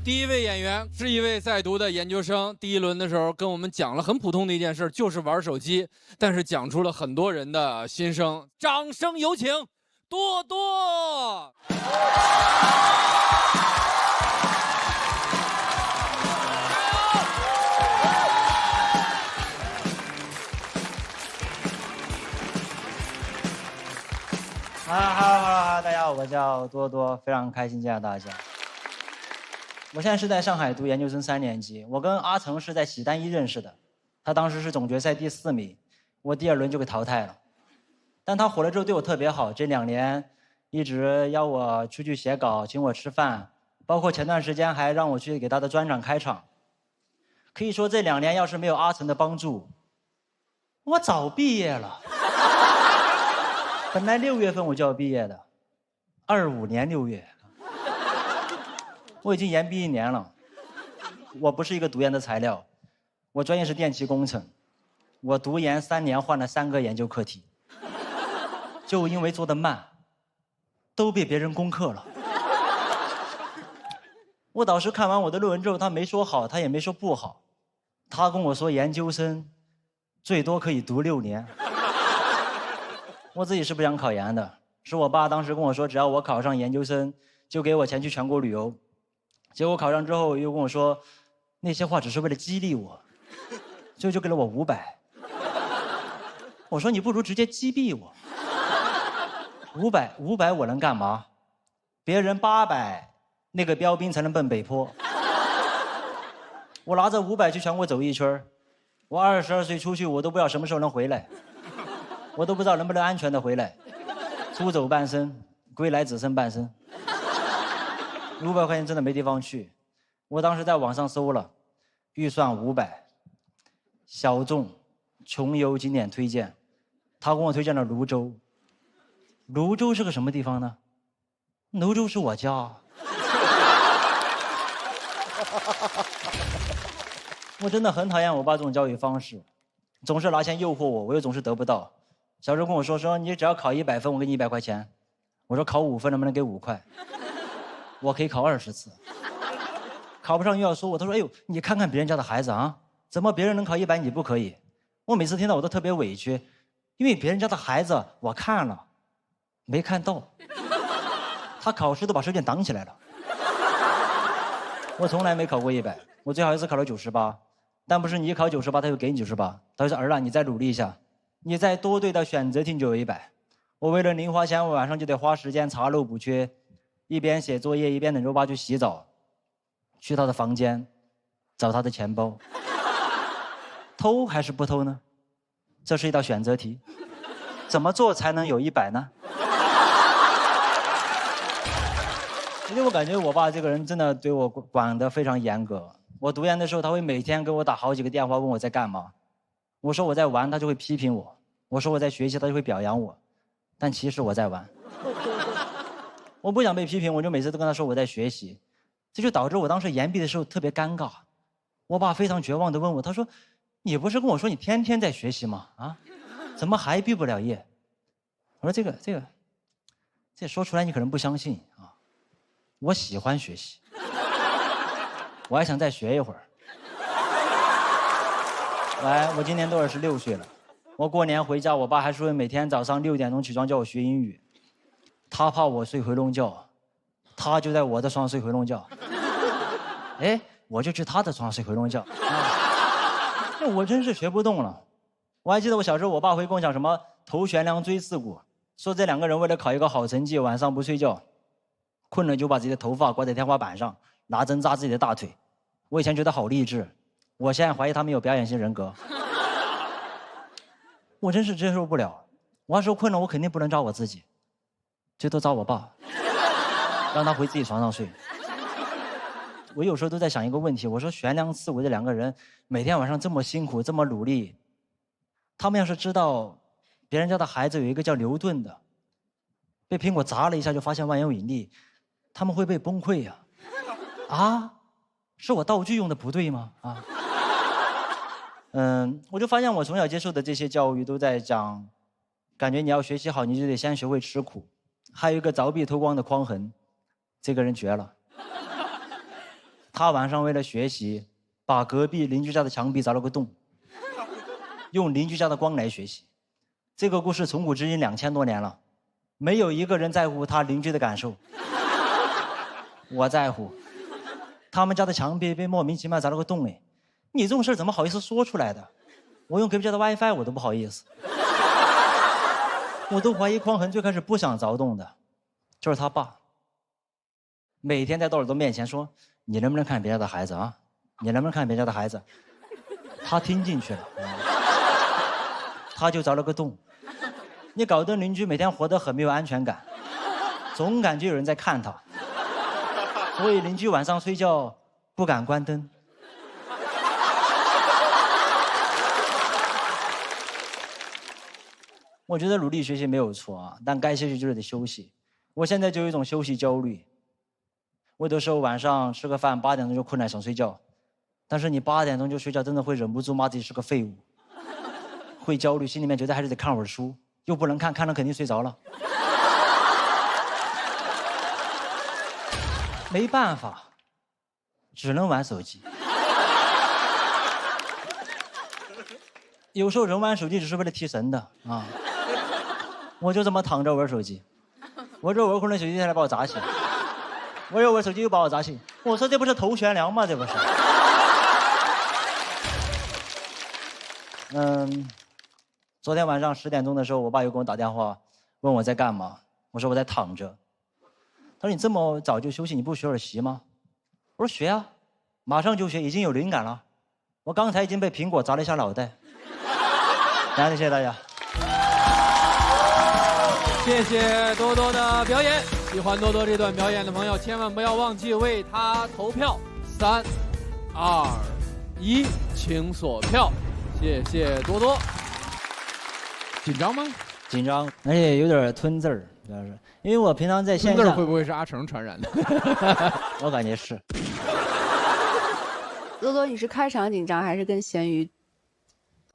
第一位演员是一位在读的研究生，第一轮的时候跟我们讲了很普通的一件事，就是玩手机，但是讲出了很多人的心声。掌声有请多多。哈，大家好，我叫多多，非常开心见到大家。我现在是在上海读研究生3年级，我跟阿成是在喜单一认识的，他当时是总决赛第4名，我第2轮就给淘汰了。但他火了之后对我特别好，这2年一直邀我出去写稿，请我吃饭，包括前段时间还让我去给他的专场开场。可以说这2年要是没有阿成的帮助，我早毕业了。本来6月份我就要毕业的，25年6月，我已经延毕1年了。我不是一个读研的材料，我专业是电气工程，我读研3年换了3个研究课题，就因为做得慢，都被别人攻克了。我导师看完我的论文之后，他没说好，他也没说不好，他跟我说研究生最多可以读6年。我自己是不想考研的，是我爸当时跟我说，只要我考上研究生，就给我钱去全国旅游。结果考上之后又跟我说，那些话只是为了激励我，所以就给了我500。我说你不如直接击毙我。500我能干嘛？别人800，那个标兵才能奔北坡。我拿着500去全国走一圈，我22岁出去，我都不知道什么时候能回来。我都不知道能不能安全的回来，出走半生，归来只剩半生。500块钱真的没地方去，我当时在网上搜了，预算500，小众穷游景点推荐，他给我推荐了泸州。泸州是个什么地方呢？泸州是我家。我真的很讨厌我爸这种教育方式，总是拿钱诱惑我，我又总是得不到。小时候跟我说你只要考100分，我给你100块钱。我说考5分能不能给5块？我可以考20次。考不上又要说我，他说哎呦，你看看别人家的孩子啊，怎么别人能考100你不可以？我每次听到我都特别委屈，因为别人家的孩子我看了，没看到，他考试都把试卷挡起来了。我从来没考过100，我最好一次考了98，但不是你一考98他就给你98，他就说儿啊你再努力一下。你再多对的选择题就有100。我为了零花钱，我晚上就得花时间查漏补缺，一边写作业一边等着我爸去洗澡，去他的房间找他的钱包。偷还是不偷呢？这是一道选择题，怎么做才能有100呢？因为我感觉我爸这个人真的对我管得非常严格。我读研的时候，他会每天给我打好几个电话，问我在干嘛。我说我在玩，他就会批评我；我说我在学习，他就会表扬我。但其实我在玩。我不想被批评，我就每次都跟他说我在学习，这就导致我当时延毕的时候特别尴尬。我爸非常绝望地问我，他说：“你不是跟我说你天天在学习吗？啊，怎么还毕不了业？”我说这说出来你可能不相信啊，我喜欢学习，我还想再学一会儿。我今年都26岁了，我过年回家，我爸还说每天早上6点钟起床叫我学英语，他怕我睡回笼觉，他就在我的床上睡回笼觉，哎，我就去他的床上睡回笼觉，我真是学不动了。我还记得我小时候，我爸会跟我讲什么头悬梁锥刺股，说这2个人为了考一个好成绩，晚上不睡觉，困了就把自己的头发挂在天花板上，拿针扎自己的大腿。我以前觉得好励志，我现在怀疑他们有表演性人格。我真是接受不了，我要是困了，我肯定不能扎我自己，最多扎我爸，让他回自己床上睡。我有时候都在想一个问题，我说悬梁刺股这2个人每天晚上这么辛苦，这么努力，他们要是知道别人家的孩子有一个叫牛顿的，被苹果砸了一下就发现万有引力，他们会被崩溃呀！啊，是我道具用的不对吗？啊，我就发现我从小接受的这些教育都在讲，感觉你要学习好，你就得先学会吃苦。还有一个凿壁偷光的匡衡，这个人绝了。他晚上为了学习，把隔壁邻居家的墙壁凿了个洞，用邻居家的光来学习。这个故事从古至今2000多年了，没有一个人在乎他邻居的感受。我在乎，他们家的墙壁被莫名其妙凿了个洞，哎，你这种事怎么好意思说出来的？我用隔壁家的 WiFi 我都不好意思，我都怀疑匡衡最开始不想凿洞的，就是他爸，每天在窦耳朵面前说：“你能不能看别人家的孩子啊？你能不能看别人家的孩子？”他听进去了，他就凿了个洞。你搞得邻居每天活得很没有安全感，总感觉有人在看他，所以邻居晚上睡觉不敢关灯。我觉得努力学习没有错啊，但该休息就是得休息。我现在就有一种休息焦虑，我有的时候晚上吃个饭8点钟就困了想睡觉，但是你8点钟就睡觉，真的会忍不住骂自己是个废物，会焦虑，心里面觉得还是得看会儿书，又不能看，看了肯定睡着了。没办法，只能玩手机。有时候人玩手机只是为了提神的啊。我就这么躺着玩手机，我这玩会儿的手机下来把我砸醒，我又玩手机又把我砸醒。我说这不是头悬梁吗？这不是。昨天晚上10点钟的时候，我爸又给我打电话，问我在干嘛。我说我在躺着。他说你这么早就休息，你不学会儿习吗？我说学啊，马上就学，已经有灵感了。我刚才已经被苹果砸了一下脑袋。感谢大家。谢谢多多的表演，喜欢多多这段表演的朋友，千万不要忘记为他投票。3、2、1，请锁票。谢谢多多。紧张吗？紧张，而且有点吞字儿，主要是因为我平常在线下。吞字儿会不会是阿成传染的？我感觉是。多多，你是开场紧张还是跟咸鱼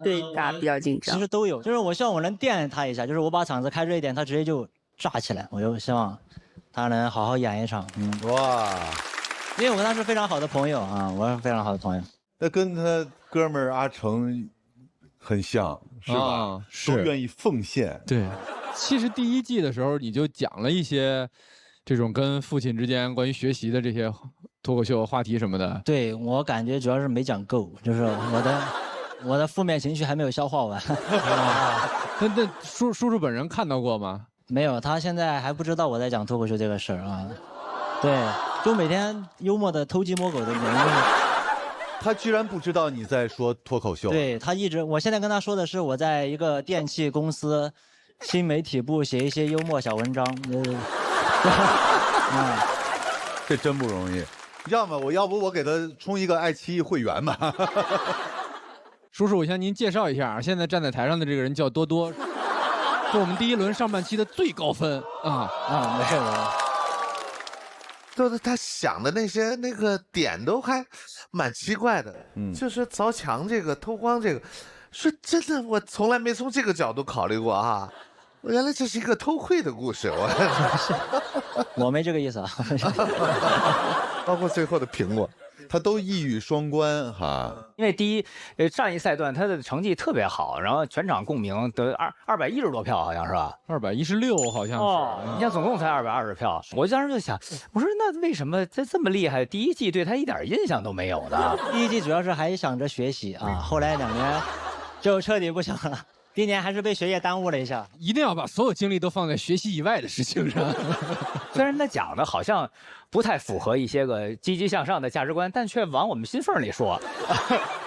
对打比较紧张？其实都有，就是我希望我能电他一下，就是我把场子开热一点，他直接就炸起来。我就希望他能好好演一场。哇，因为我跟他是非常好的朋友啊，我是非常好的朋友。那跟他哥们儿阿成很像，是吧？是都愿意奉献。对，其实第1季的时候你就讲了一些这种跟父亲之间关于学习的这些脱口秀话题什么的。对，我感觉主要是没讲够，就是我的负面情绪还没有消化完。那叔叔本人看到过吗？没有，他现在还不知道我在讲脱口秀这个事儿啊。对，就每天幽默的偷鸡摸狗的人。他居然不知道你在说脱口秀。对，他一直，我现在跟他说的是我在一个电器公司新媒体部写一些幽默小文章。这真不容易。要不我给他充一个爱奇艺会员吧。叔叔，我向您介绍一下，现在站在台上的这个人叫多多，是我们第1轮上半期的最高分啊！没事。就是他想的那个点都还蛮奇怪的，就是凿墙这个偷光这个，说真的，我从来没从这个角度考虑过啊，原来这是一个偷窥的故事，我没这个意思啊。包括最后的苹果，他都一语双关哈。因为上一赛段他的成绩特别好，然后全场共鸣得210多票，好像是吧？216好像是。哦，你看总共才220票，我当时就想，我说那为什么这么厉害？第1季对他一点印象都没有的。第1季主要是还想着学习啊，后来2年就彻底不想了。今年还是被学业耽误了一下。一定要把所有精力都放在学习以外的事情上。虽然他讲的好像不太符合一些个积极向上的价值观，但却往我们心缝里说。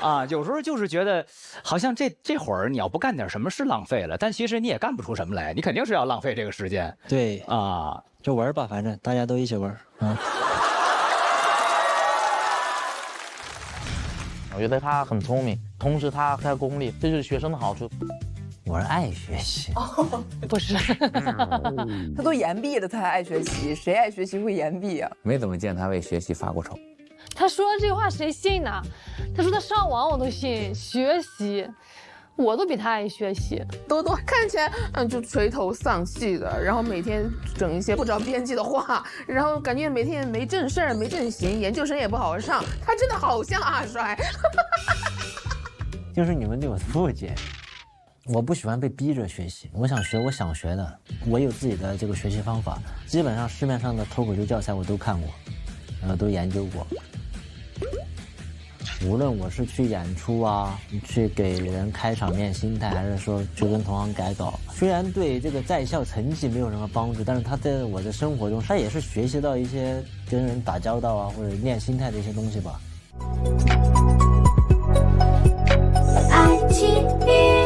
啊，有时候就是觉得好像这会儿你要不干点什么是浪费了，但其实你也干不出什么来，你肯定是要浪费这个时间。对啊，就玩吧，反正大家都一起玩。我觉得他很聪明，同时他还功利，这就是学生的好处。我是爱学习，不是，他都延毕了，他还爱学习，谁爱学习会延毕啊？没怎么见他为学习发过愁。他说这话谁信呢？他说他上网我都信，学习，我都比他爱学习。多多看起来就垂头丧气的，然后每天整一些不着边际的话，然后感觉每天没正事儿没正形，研究生也不好好上，他真的好像阿衰。就是你们对我的误解。我不喜欢被逼着学习，我想学我想学的，我有自己的这个学习方法。基本上市面上的脱口秀教材我都看过，都研究过。无论我是去演出啊，去给人开场面心态，还是说去跟同行改稿，虽然对这个在校成绩没有什么帮助，但是他在我的生活中，他也是学习到一些跟人打交道啊，或者练心态的一些东西吧。爱情。